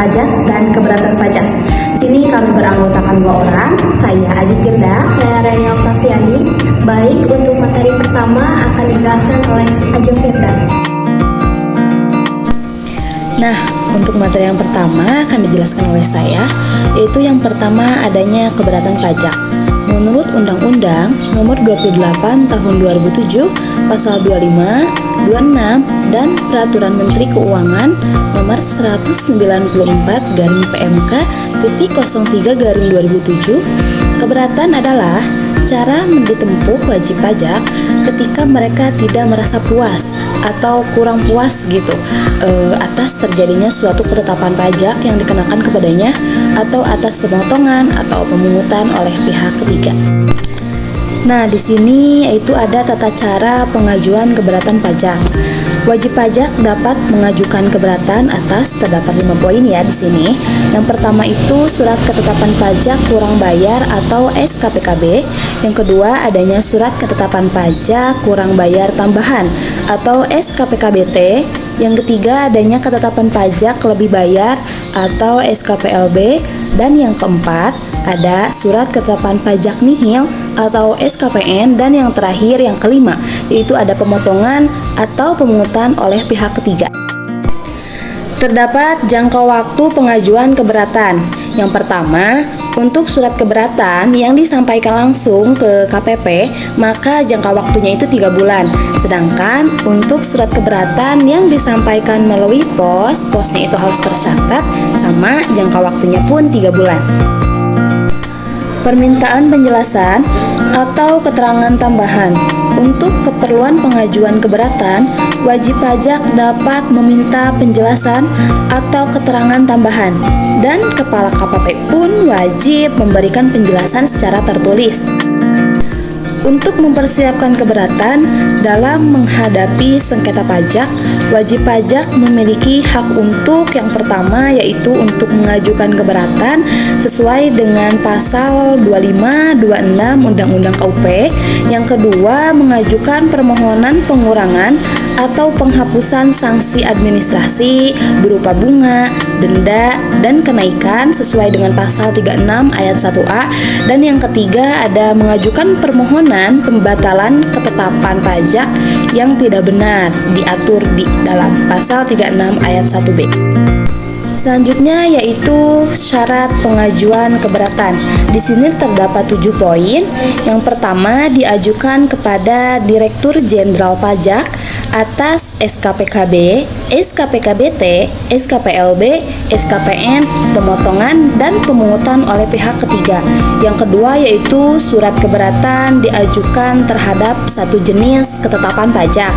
pajak dan keberatan pajak. Di sini kami beranggotakan 2 orang, saya Ajit Firda, saya Reni Oktaviani. Baik, untuk materi pertama akan dijelaskan oleh Ajit Firda. Nah, untuk materi yang pertama akan dijelaskan oleh saya, yaitu yang pertama adanya keberatan pajak. Menurut Undang-Undang Nomor 28 Tahun 2007, Pasal 25, 26, dan Peraturan Menteri Keuangan Nomor 194/PMK.03/2007, keberatan adalah cara ditempuh wajib pajak ketika mereka tidak merasa puas atau kurang puas gitu atas terjadinya suatu ketetapan pajak yang dikenakan kepadanya atau atas pemotongan atau pemungutan oleh pihak ketiga. Nah, di sini yaitu ada tata cara pengajuan keberatan pajak. Wajib pajak dapat mengajukan keberatan atas terdapat 5 poin ya di sini. Yang pertama itu surat ketetapan pajak kurang bayar atau SKPKB. Yang kedua adanya surat ketetapan pajak kurang bayar tambahan atau SKPKBT. Yang ketiga adanya ketetapan pajak lebih bayar atau SKPLB. Dan yang keempat ada surat ketetapan pajak nihil atau SKPN, dan yang terakhir yang kelima yaitu ada pemotongan atau pemungutan oleh pihak ketiga. Terdapat jangka waktu pengajuan keberatan. Yang pertama, untuk surat keberatan yang disampaikan langsung ke KPP, maka jangka waktunya itu 3 bulan. Sedangkan untuk surat keberatan yang disampaikan melalui posnya itu harus tercatat, sama jangka waktunya pun 3 bulan. Permintaan penjelasan atau keterangan tambahan. Untuk keperluan pengajuan keberatan, wajib pajak dapat meminta penjelasan atau keterangan tambahan, dan kepala KPP pun wajib memberikan penjelasan secara tertulis. Untuk mempersiapkan keberatan dalam menghadapi sengketa pajak, wajib pajak memiliki hak untuk yang pertama yaitu untuk mengajukan keberatan sesuai dengan pasal 25, 26 Undang-Undang KUP. Yang kedua, mengajukan permohonan pengurangan atau penghapusan sanksi administrasi berupa bunga, denda, dan kenaikan sesuai dengan pasal 36 ayat 1A. Dan yang ketiga ada mengajukan permohonan pembatalan ketetapan pajak yang tidak benar diatur di dalam pasal 36 ayat 1B. Selanjutnya yaitu syarat pengajuan keberatan. Di sini terdapat 7 poin. Yang pertama diajukan kepada Direktur Jenderal Pajak atas SKPKB, SKPKBT, SKPLB, SKPN, pemotongan, dan pemungutan oleh pihak ketiga. Yang kedua yaitu surat keberatan diajukan terhadap satu jenis ketetapan pajak.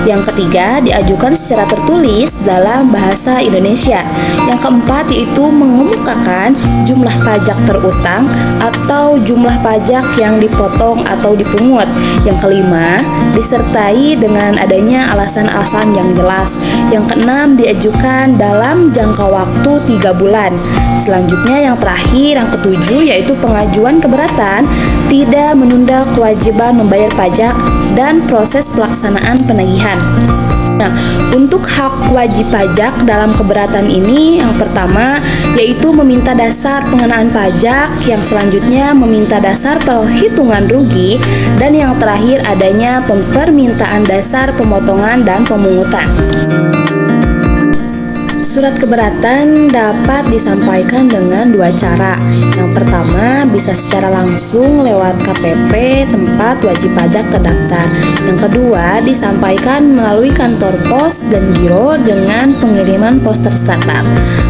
Yang ketiga diajukan secara tertulis dalam bahasa Indonesia. Yang keempat yaitu mengemukakan jumlah pajak terutang atau jumlah pajak yang dipotong atau dipungut. Yang kelima disertai dengan adanya alasan-alasan yang jelas. Yang keenam diajukan dalam jangka waktu 3 bulan. Selanjutnya yang terakhir, yang ketujuh yaitu pengajuan keberatan tidak menunda kewajiban membayar pajak dan proses pelaksanaan penagihan. Nah, untuk hak wajib pajak dalam keberatan ini yang pertama yaitu meminta dasar pengenaan pajak, yang selanjutnya meminta dasar perhitungan rugi, dan yang terakhir adanya permintaan dasar pemotongan dan pemungutan. Surat keberatan dapat disampaikan dengan 2 cara. Yang pertama bisa secara langsung lewat KPP tempat wajib pajak terdaftar. Yang kedua disampaikan melalui kantor pos dan giro dengan pengiriman pos tercatat.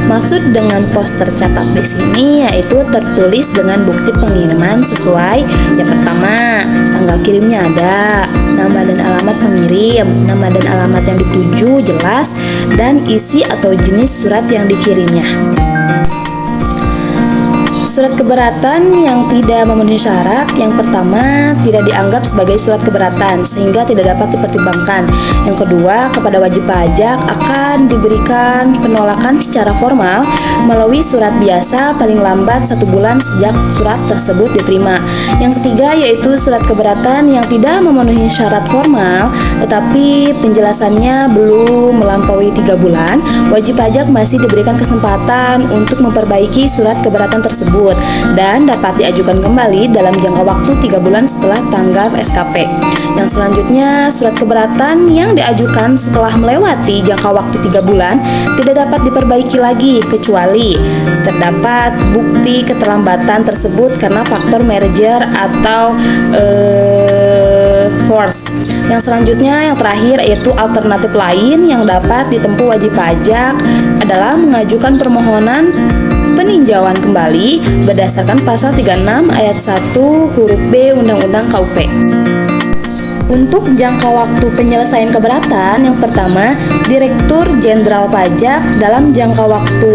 Maksud dengan pos tercatat di sini yaitu tertulis dengan bukti pengiriman sesuai. Yang pertama, tanggal kirimnya ada, nama dan alamat pengirim, nama dan alamat yang dituju jelas, dan isi atau jenis surat yang dikirimnya. Surat keberatan yang tidak memenuhi syarat, yang pertama tidak dianggap sebagai surat keberatan sehingga tidak dapat dipertimbangkan. Yang kedua, kepada wajib pajak akan diberikan penolakan secara formal melalui surat biasa paling lambat 1 bulan sejak surat tersebut diterima. Yang ketiga yaitu surat keberatan yang tidak memenuhi syarat formal tetapi penjelasannya belum melampaui 3 bulan, wajib pajak masih diberikan kesempatan untuk memperbaiki surat keberatan tersebut dan dapat diajukan kembali dalam jangka waktu 3 bulan setelah tanggal SKP. Yang selanjutnya, surat keberatan yang diajukan setelah melewati jangka waktu 3 bulan tidak dapat diperbaiki lagi kecuali terdapat bukti keterlambatan tersebut karena faktor merger atau force. Yang selanjutnya, yang terakhir yaitu alternatif lain yang dapat ditempuh wajib pajak adalah mengajukan permohonan peninjauan kembali berdasarkan pasal 36 ayat 1 huruf B Undang-Undang KUP. Untuk jangka waktu penyelesaian keberatan, yang pertama, Direktur Jenderal Pajak dalam jangka waktu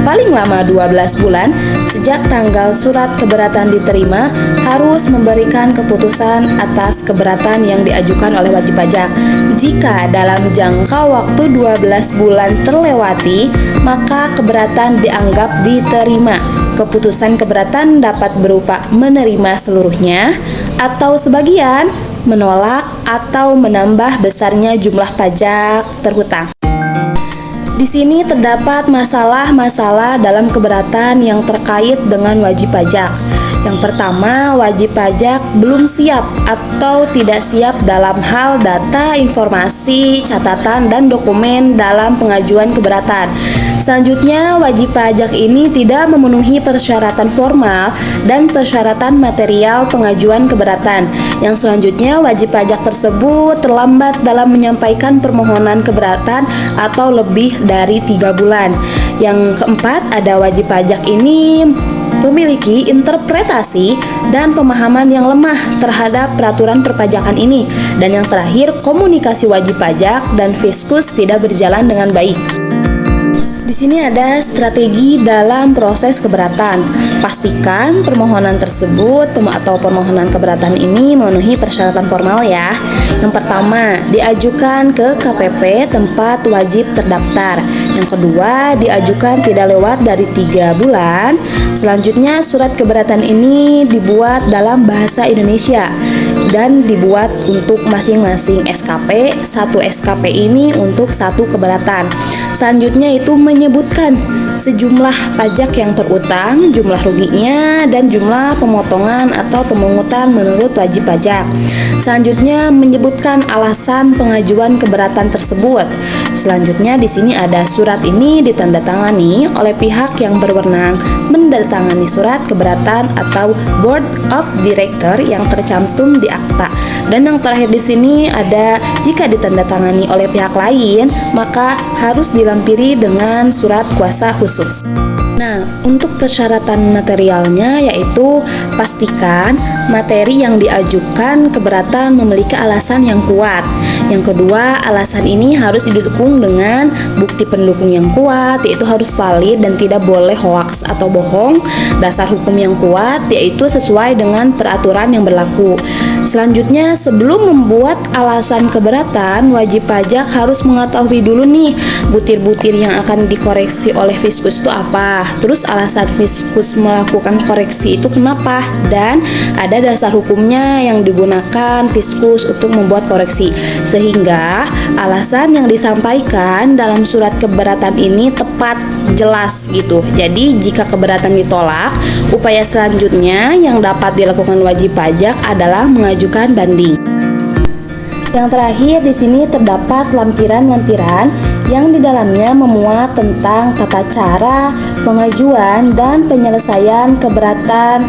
paling lama 12 bulan sejak tanggal surat keberatan diterima harus memberikan keputusan atas keberatan yang diajukan oleh wajib pajak. Jika dalam jangka waktu 12 bulan terlewati, maka keberatan dianggap diterima. Keputusan keberatan dapat berupa menerima seluruhnya atau sebagian, menolak atau menambah besarnya jumlah pajak terhutang. Di sini terdapat masalah-masalah dalam keberatan yang terkait dengan wajib pajak. Yang pertama, wajib pajak belum siap atau tidak siap dalam hal data, informasi, catatan, dan dokumen dalam pengajuan keberatan. Selanjutnya, wajib pajak ini tidak memenuhi persyaratan formal dan persyaratan material pengajuan keberatan. Yang selanjutnya, wajib pajak tersebut terlambat dalam menyampaikan permohonan keberatan atau lebih dari 3 bulan. Yang keempat, ada wajib pajak ini memiliki interpretasi dan pemahaman yang lemah terhadap peraturan perpajakan ini. Dan yang terakhir, komunikasi wajib pajak dan Fiskus tidak berjalan dengan baik. Di sini ada strategi dalam proses keberatan. Pastikan permohonan tersebut atau permohonan keberatan ini memenuhi persyaratan formal ya. Yang pertama, diajukan ke KPP tempat wajib terdaftar. Yang kedua, diajukan tidak lewat dari 3 bulan. Selanjutnya, surat keberatan ini dibuat dalam bahasa Indonesia dan dibuat untuk masing-masing SKP. Satu SKP ini untuk satu keberatan. Selanjutnya itu menyebutkan sejumlah pajak yang terutang, jumlah ruginya, dan jumlah pemotongan atau pemungutan menurut wajib pajak. Selanjutnya menyebutkan alasan pengajuan keberatan tersebut. Selanjutnya di sini ada surat ini ditandatangani oleh pihak yang berwenang menandatangani surat keberatan atau Board of Director yang tercantum di akta. Dan yang terakhir di sini ada jika ditandatangani oleh pihak lain maka harus dilampiri dengan surat kuasa khusus. Nah, untuk persyaratan materialnya yaitu pastikan materi yang diajukan keberatan memiliki alasan yang kuat. Yang kedua, alasan ini harus didukung dengan bukti pendukung yang kuat, yaitu harus valid dan tidak boleh hoaks atau bohong. Dasar hukum yang kuat yaitu sesuai dengan peraturan yang berlaku. Selanjutnya, sebelum membuat alasan keberatan, wajib pajak harus mengetahui dulu nih butir-butir yang akan dikoreksi oleh Fiskus itu apa. Terus alasan Fiskus melakukan koreksi itu kenapa, dan ada dasar hukumnya yang digunakan Fiskus untuk membuat koreksi, sehingga alasan yang disampaikan dalam surat keberatan ini tepat, jelas gitu. Jadi jika keberatan ditolak, upaya selanjutnya yang dapat dilakukan wajib pajak adalah mengajukan banding. Yang terakhir di sini terdapat lampiran-lampiran yang di dalamnya memuat tentang tata cara pengajuan dan penyelesaian keberatan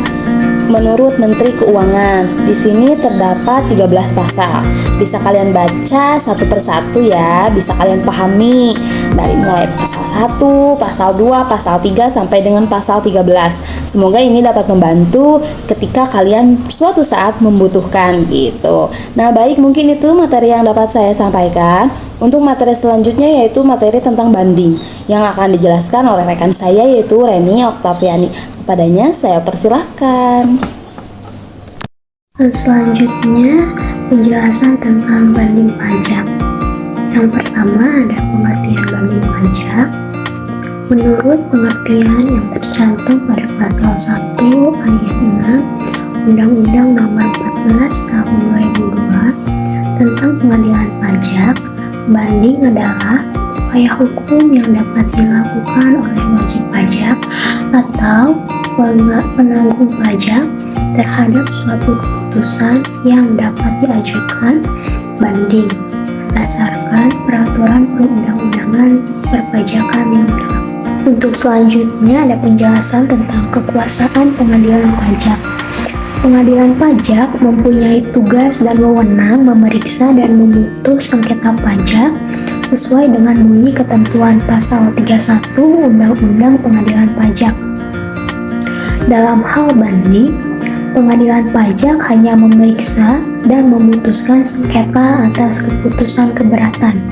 menurut Menteri Keuangan. Di sini terdapat 13 pasal. Bisa kalian baca satu persatu ya, bisa kalian pahami dari mulai pasal 1, pasal 2, pasal 3 sampai dengan pasal 13. Semoga ini dapat membantu ketika kalian suatu saat membutuhkan gitu. Nah, baik, mungkin itu materi yang dapat saya sampaikan. Untuk materi selanjutnya yaitu materi tentang banding yang akan dijelaskan oleh rekan saya yaitu Reni Oktaviani. Kepadanya saya persilahkan. Selanjutnya penjelasan tentang banding pajak. Yang pertama ada pengertian banding pajak. Menurut pengertian yang tercantum pada pasal 1 ayat 6 Undang-Undang Nomor 14 Tahun 2002 tentang Pengadilan Pajak, banding adalah upaya hukum yang dapat dilakukan oleh wajib pajak atau penanggung pajak terhadap suatu keputusan yang dapat diajukan banding berdasarkan peraturan perundang-undangan perpajakan yang berlaku. Untuk selanjutnya ada penjelasan tentang kekuasaan pengadilan pajak. Pengadilan pajak mempunyai tugas dan wewenang memeriksa dan memutus sengketa pajak sesuai dengan bunyi ketentuan pasal 31 Undang-Undang Pengadilan Pajak. Dalam hal banding, pengadilan pajak hanya memeriksa dan memutuskan sengketa atas keputusan keberatan.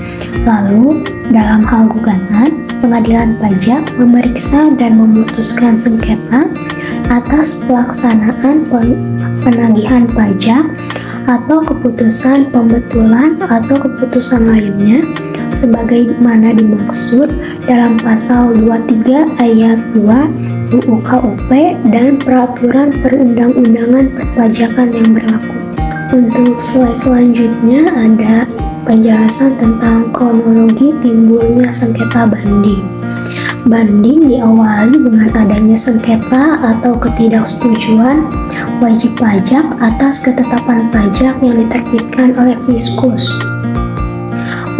Lalu, dalam hal gugatan, pengadilan pajak memeriksa dan memutuskan sengketa atas pelaksanaan penagihan pajak atau keputusan pembetulan atau keputusan lainnya sebagaimana dimaksud dalam pasal 23 ayat 2 UU KUP dan peraturan perundang-undangan perpajakan yang berlaku. Untuk slide selanjutnya ada penjelasan tentang kronologi timbulnya sengketa banding. Banding diawali dengan adanya sengketa atau ketidaksetujuan wajib pajak atas ketetapan pajak yang diterbitkan oleh Fiskus.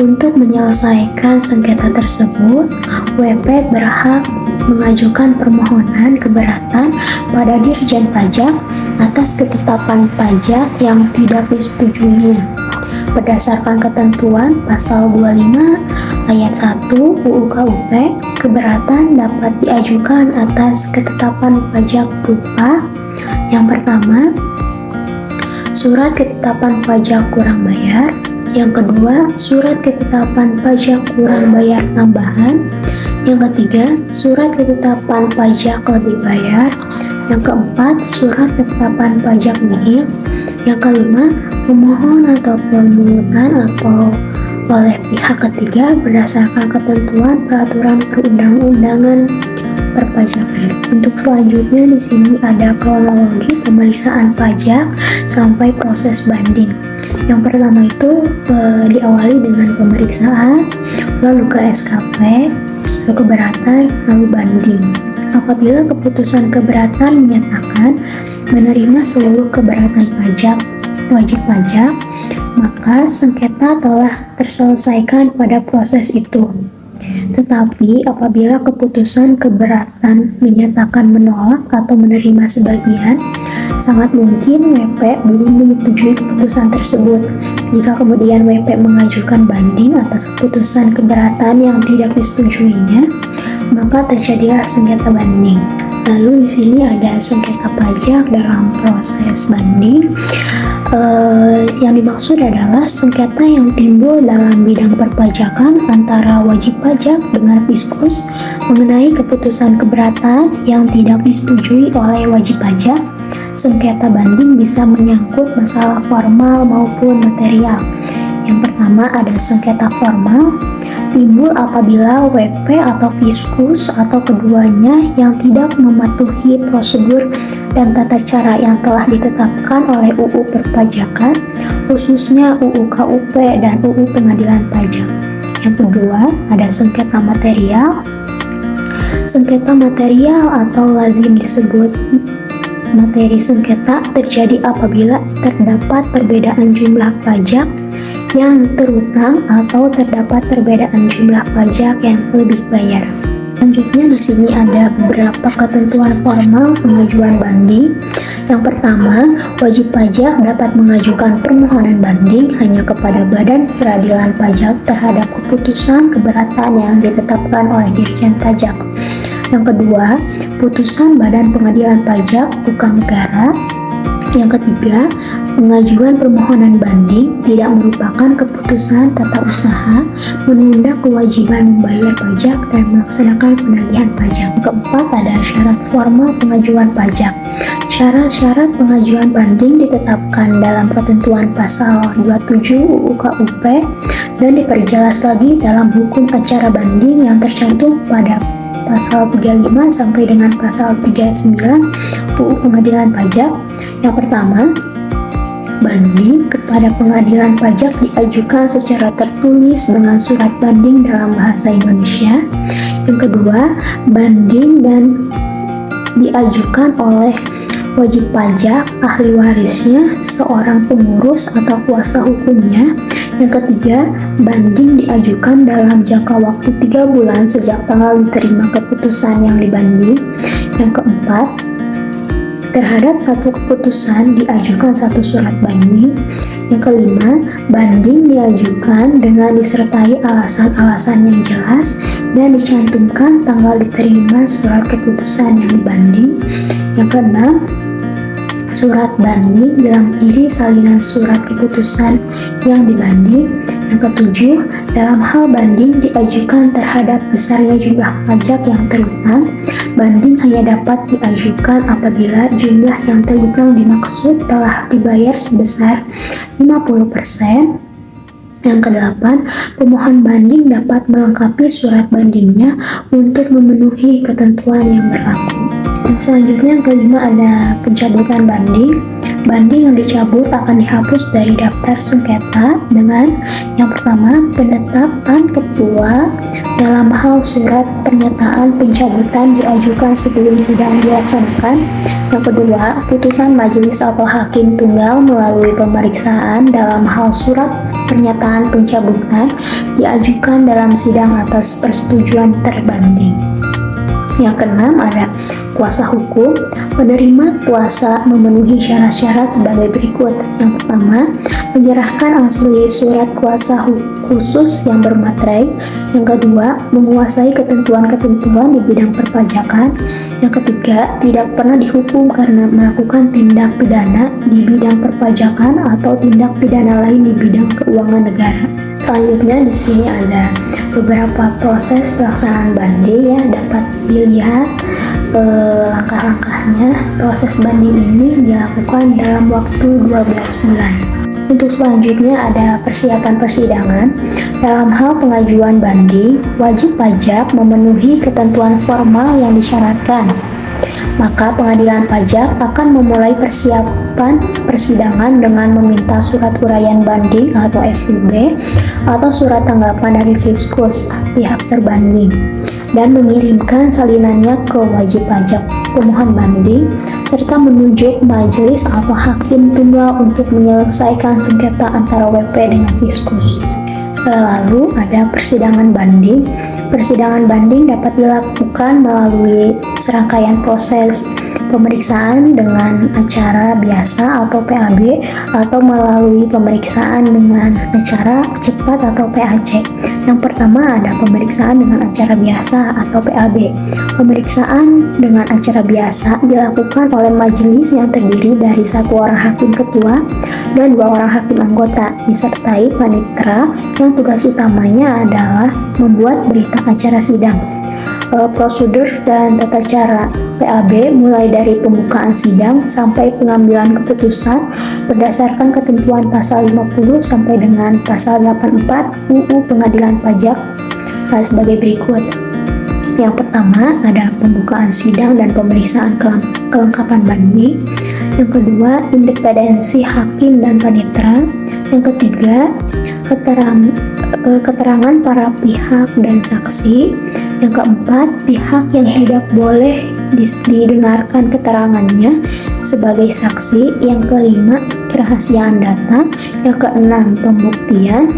Untuk menyelesaikan sengketa tersebut, WP berhak mengajukan permohonan keberatan pada Dirjen Pajak atas ketetapan pajak yang tidak disetujuinya. Berdasarkan ketentuan pasal 25 ayat 1 UU KUP, keberatan dapat diajukan atas ketetapan pajak berupa yang pertama, surat ketetapan pajak kurang bayar. Yang kedua, surat ketetapan pajak kurang bayar tambahan. Yang ketiga, surat ketetapan pajak lebih bayar. Yang keempat, surat ketetapan pajak nihil. Yang kelima, pemohon atau pemungutan atau oleh pihak ketiga berdasarkan ketentuan peraturan perundang-undangan perpajakan. Untuk selanjutnya di sini ada kronologi pemeriksaan pajak sampai proses banding. Yang pertama itu diawali dengan pemeriksaan, lalu ke SKP, lalu keberatan, lalu banding. Apabila keputusan keberatan menyatakan menerima seluruh keberatan pajak wajib pajak, maka sengketa telah terselesaikan pada proses itu. Tetapi apabila keputusan keberatan menyatakan menolak atau menerima sebagian, sangat mungkin WP belum menyetujui keputusan tersebut. Jika kemudian WP mengajukan banding atas keputusan keberatan yang tidak disetujuinya, maka terjadilah sengketa banding. Lalu di sini ada sengketa pajak dalam proses banding. Yang dimaksud adalah sengketa yang timbul dalam bidang perpajakan antara wajib pajak dengan Fiskus mengenai keputusan keberatan yang tidak disetujui oleh wajib pajak. Sengketa banding bisa menyangkut masalah formal maupun material. Yang pertama ada sengketa formal, timbul apabila WP atau Fiskus atau keduanya yang tidak mematuhi prosedur dan tata cara yang telah ditetapkan oleh UU Perpajakan, khususnya UU KUP dan UU Pengadilan Pajak. Yang kedua, ada sengketa material. Sengketa material atau lazim disebut materi sengketa terjadi apabila terdapat perbedaan jumlah pajak yang terutang atau terdapat perbedaan jumlah pajak yang lebih bayar. Selanjutnya di sini ada beberapa ketentuan formal pengajuan banding. Yang pertama, wajib pajak dapat mengajukan permohonan banding hanya kepada Badan Peradilan Pajak terhadap keputusan keberatan yang ditetapkan oleh Dirjen Pajak. Yang kedua, putusan Badan Pengadilan Pajak bukan negara Yang ketiga, pengajuan permohonan banding tidak merupakan keputusan tata usaha menunda kewajiban membayar pajak dan melaksanakan penagihan pajak. Yang keempat, ada syarat formal pengajuan pajak. Syarat-syarat pengajuan banding ditetapkan dalam ketentuan pasal 27 UU KUP dan diperjelas lagi dalam hukum acara banding yang tercantum pada pasal 35 sampai dengan pasal 39 UU Pengadilan Pajak. Yang pertama, banding kepada pengadilan pajak diajukan secara tertulis dengan surat banding dalam bahasa Indonesia. Yang kedua, banding dan diajukan oleh wajib pajak, ahli warisnya, seorang pengurus atau kuasa hukumnya. Yang ketiga, banding diajukan dalam jangka waktu 3 bulan sejak tanggal diterima keputusan yang dibanding. Yang keempat, terhadap satu keputusan diajukan satu surat banding. Yang kelima, banding diajukan dengan disertai alasan-alasan yang jelas dan dicantumkan tanggal diterima surat keputusan yang dibanding. Yang keenam, surat banding dilampiri salinan surat keputusan yang dibanding. Yang ketujuh, dalam hal banding diajukan terhadap besarnya jumlah pajak yang terutang, banding hanya dapat diajukan apabila jumlah yang terutang dimaksud telah dibayar sebesar 50%. Yang kedelapan, pemohon banding dapat melengkapi surat bandingnya untuk memenuhi ketentuan yang berlaku. Selanjutnya yang kelima ada pencabutan banding. Banding yang dicabut akan dihapus dari daftar sengketa dengan yang pertama, penetapan ketua dalam hal surat pernyataan pencabutan diajukan sebelum sidang dilaksanakan. Yang kedua, putusan majelis atau hakim tunggal melalui pemeriksaan dalam hal surat pernyataan pencabutan diajukan dalam sidang atas persetujuan terbanding. Yang keenam ada kuasa hukum. Penerima kuasa memenuhi syarat-syarat sebagai berikut. Yang pertama, menyerahkan asli surat kuasa khusus yang bermaterai. Yang kedua, menguasai ketentuan-ketentuan di bidang perpajakan. Yang ketiga, tidak pernah dihukum karena melakukan tindak pidana di bidang perpajakan atau tindak pidana lain di bidang keuangan negara. Selanjutnya di sini ada beberapa proses pelaksanaan banding ya, dapat dilihat langkah-langkahnya. Proses banding ini dilakukan dalam waktu 12 bulan. Untuk selanjutnya ada persiapan persidangan. Dalam hal pengajuan banding, wajib pajak memenuhi ketentuan formal yang disyaratkan. Maka pengadilan pajak akan memulai persiapan persidangan dengan meminta surat uraian banding atau SUB atau surat tanggapan dari Fiskus pihak terbanding dan mengirimkan salinannya ke wajib pajak pemohon banding serta menunjuk majelis atau hakim tunggal untuk menyelesaikan sengketa antara WP dengan Fiskus. Lalu ada persidangan banding. Persidangan banding dapat dilakukan melalui serangkaian proses pemeriksaan dengan acara biasa atau PAB atau melalui pemeriksaan dengan acara cepat atau PAC. Yang pertama ada pemeriksaan dengan acara biasa atau PAB. Pemeriksaan dengan acara biasa dilakukan oleh majelis yang terdiri dari 1 orang hakim ketua dan 2 orang hakim anggota disertai panitera yang tugas utamanya adalah membuat berita acara sidang. Prosedur dan tata cara PAB mulai dari pembukaan sidang sampai pengambilan keputusan berdasarkan ketentuan pasal 50 sampai dengan pasal 84 UU Pengadilan Pajak sebagai berikut. Yang pertama ada pembukaan sidang dan pemeriksaan kelengkapan banding. Yang kedua, independensi hakim dan panitera. Yang ketiga, keterangan para pihak dan saksi. Yang keempat, pihak yang tidak boleh didengarkan keterangannya sebagai saksi. Yang kelima, kerahasiaan data. Yang keenam, pembuktian.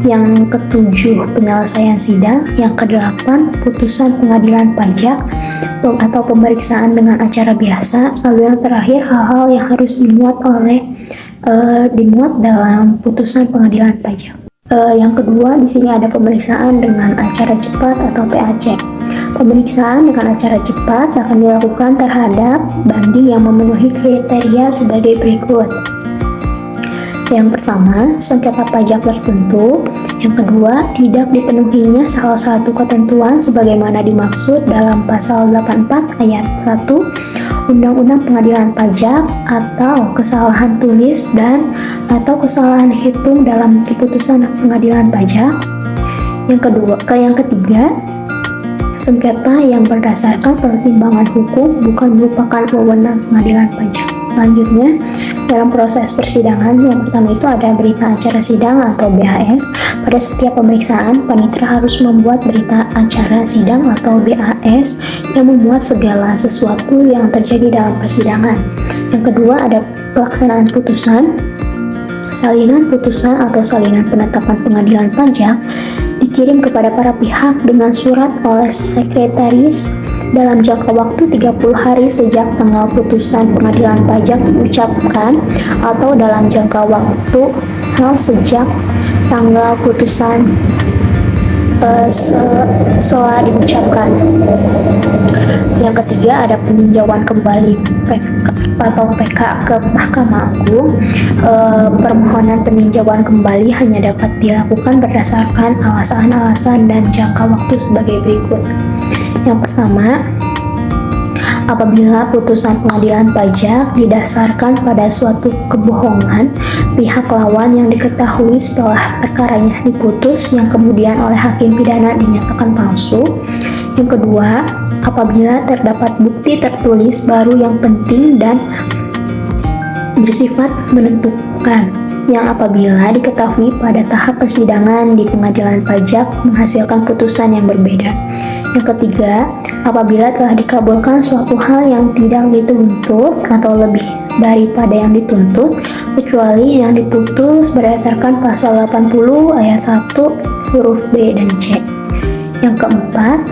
Yang ketujuh, penyelesaian sidang. Yang kedelapan, putusan pengadilan pajak atau pemeriksaan dengan acara biasa. Lalu yang terakhir, hal-hal yang harus dimuat dalam putusan pengadilan pajak. Yang kedua, di sini ada pemeriksaan dengan acara cepat atau PAC. Pemeriksaan dengan acara cepat akan dilakukan terhadap banding yang memenuhi kriteria sebagai berikut. Yang pertama, sengketa pajak tertentu. Yang kedua, tidak dipenuhinya salah satu ketentuan sebagaimana dimaksud dalam pasal 84 ayat 1 Undang-Undang Pengadilan Pajak, atau kesalahan tulis dan atau kesalahan hitung dalam keputusan pengadilan pajak. Yang ketiga, sengketa yang berdasarkan pertimbangan hukum bukan merupakan wewenang pengadilan pajak. Selanjutnya, dalam proses persidangan, yang pertama itu ada berita acara sidang atau BAS. Pada setiap pemeriksaan, panitera harus membuat berita acara sidang atau BAS yang memuat segala sesuatu yang terjadi dalam persidangan. Yang kedua ada pelaksanaan putusan. Salinan putusan atau salinan penetapan pengadilan pajak dikirim kepada para pihak dengan surat oleh sekretaris dalam jangka waktu 30 hari sejak tanggal putusan pengadilan pajak diucapkan, atau dalam jangka waktu sejak tanggal putusan setelah diucapkan. Yang ketiga ada peninjauan kembali PK ke Mahkamah Agung. Permohonan peninjauan kembali hanya dapat dilakukan berdasarkan alasan-alasan dan jangka waktu sebagai berikut. Yang pertama, apabila putusan pengadilan pajak didasarkan pada suatu kebohongan pihak lawan yang diketahui setelah perkaranya diputus yang kemudian oleh hakim pidana dinyatakan palsu. Yang kedua, apabila terdapat bukti tertulis baru yang penting dan bersifat menentukan yang apabila diketahui pada tahap persidangan di pengadilan pajak menghasilkan putusan yang berbeda. Yang ketiga, apabila telah dikabulkan suatu hal yang tidak dituntut atau lebih daripada yang dituntut, kecuali yang diputus berdasarkan pasal 80 ayat 1 huruf B dan C. Yang keempat,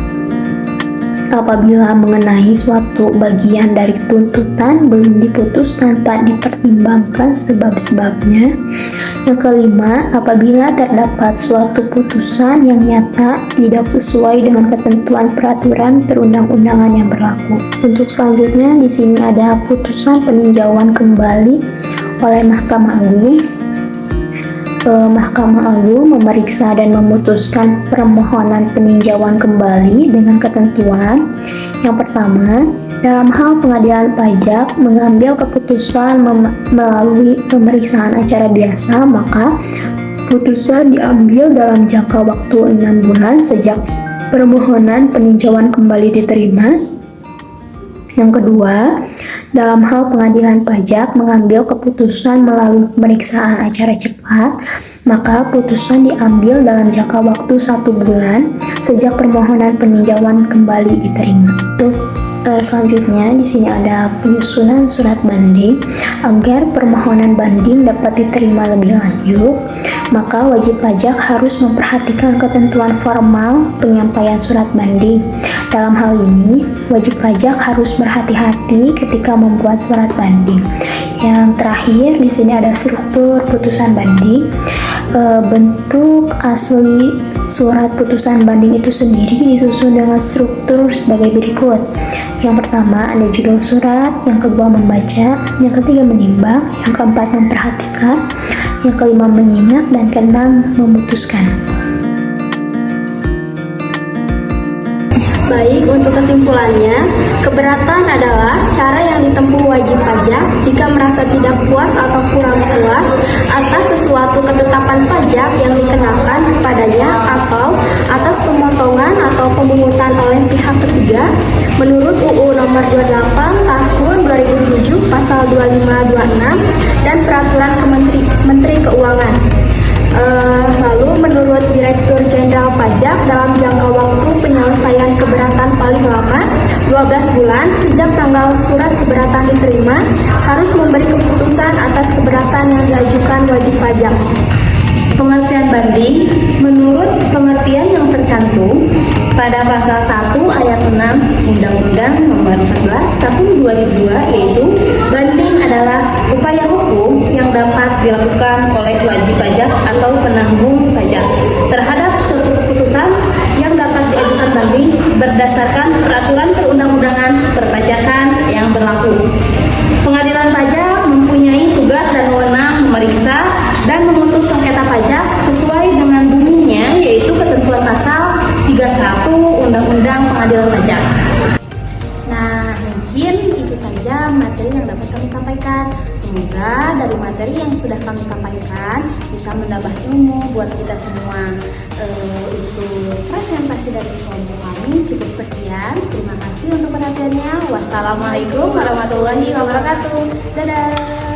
apabila mengenai suatu bagian dari tuntutan belum diputus tanpa dipertimbangkan sebab-sebabnya. Yang kelima, apabila terdapat suatu putusan yang nyata tidak sesuai dengan ketentuan peraturan perundang-undangan yang berlaku. Untuk selanjutnya di sini ada putusan peninjauan kembali oleh Mahkamah Agung. Mahkamah Agung memeriksa dan memutuskan permohonan peninjauan kembali dengan ketentuan. Yang pertama, dalam hal pengadilan pajak mengambil keputusan melalui pemeriksaan acara biasa, maka putusan diambil dalam jangka waktu 6 bulan sejak permohonan peninjauan kembali diterima. Yang kedua, dalam hal pengadilan pajak mengambil keputusan melalui pemeriksaan acara cepat, maka putusan diambil dalam jangka waktu 1 bulan sejak permohonan peninjauan kembali diterima. Untuk selanjutnya di sini ada penyusunan surat banding. Agar permohonan banding dapat diterima lebih lanjut, maka wajib pajak harus memperhatikan ketentuan formal penyampaian surat banding. Dalam hal ini, wajib pajak harus berhati-hati ketika membuat surat banding. Yang terakhir di sini ada struktur putusan banding. Bentuk asli surat putusan banding itu sendiri disusun dengan struktur sebagai berikut. Yang pertama ada judul surat, yang kedua membaca, yang ketiga menimbang, yang keempat memperhatikan, yang kelima menyimak, dan keenam memutuskan. Baik, untuk kesimpulannya, keberatan adalah cara yang ditempuh wajib pajak jika merasa tidak puas atau kurang puas atas sesuatu ketetapan pajak yang dikenakan kepadanya atau atas pemotongan atau pemungutan oleh pihak ketiga menurut UU Nomor 28 Tahun 2007 Pasal 2526 dan Peraturan Menteri Keuangan. Lalu menurut Direktur Jenderal Pajak, dalam jangka waktu penyelesaian keberatan paling lama 12 bulan sejak tanggal surat keberatan diterima, harus memberi keputusan atas keberatan yang diajukan wajib pajak. Pengertian banding menurut pengertian yang tercantum pada pasal 1 ayat 6 Undang-Undang Nomor 14 Tahun 2002, yaitu banding adalah upaya hukum yang dapat dilakukan oleh wajib pajak atau penanggung pajak berlaku. Pengadilan pajak mempunyai tugas dan wewenang memeriksa dan memutus sengketa pajak sesuai dengan bunyinya, yaitu ketentuan pasal 31 Undang-Undang Pengadilan Pajak. Nah, mungkin itu saja materi yang dapat kami sampaikan. Semoga dari materi yang sudah kami sampaikan bisa menambah ilmu buat kita semua. Untuk presentasi dari kelompok kami cukup sekian. Terima kasih untuk perhatiannya. Wassalamualaikum warahmatullahi wabarakatuh. Dadah.